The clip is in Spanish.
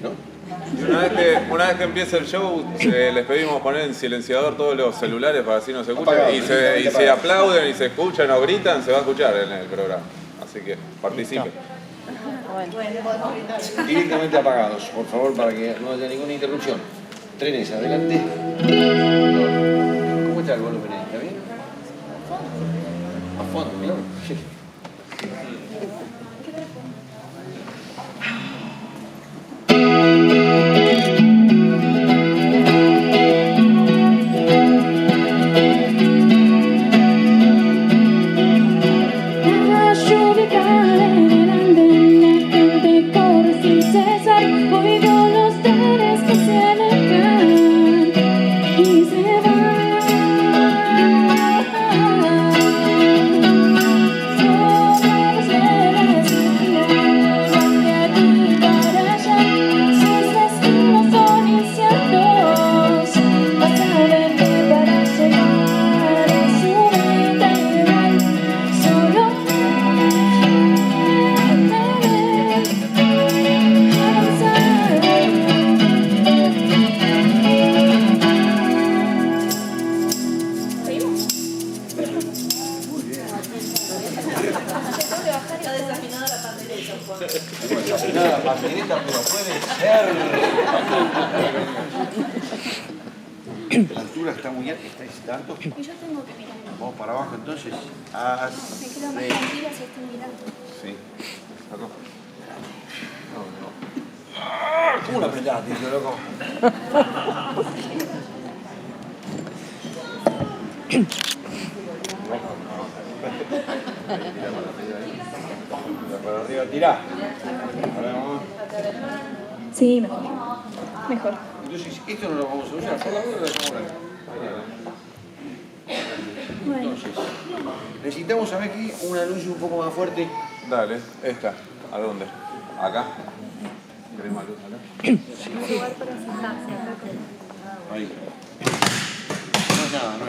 ¿no? Y una vez que empiece el show, les pedimos poner en silenciador todos los celulares para así no se escucha. Apagado, Y si aplauden y se escuchan o gritan, se va a escuchar en el programa. Así que participen. Directamente apagados, por favor, para que no haya ninguna interrupción. Trenes, adelante. ¿Cómo está el volumen ahí? ¿Está bien? A fondo, claro. Desafinada la pandereta, pero puede ser. La altura está muy alta, ¿estáis tanto? Y yo tengo que mirar. Vamos para abajo entonces. Me quedo más tranquila si estoy mirando. Sí. ¿Cómo la apretaste, tío, loco? Para arriba, tirá. Ahora vamos. Sí, mejor. Mejor. Entonces, esto no lo vamos a usar, por la duda lo dejamos acá. Bueno. Entonces, necesitamos saber aquí una luz un poco más fuerte. Dale, esta. ¿A dónde? ¿Acá? ¿Querés más luz acá? Un lugar para sentarse acá. Ahí. No es nada, no es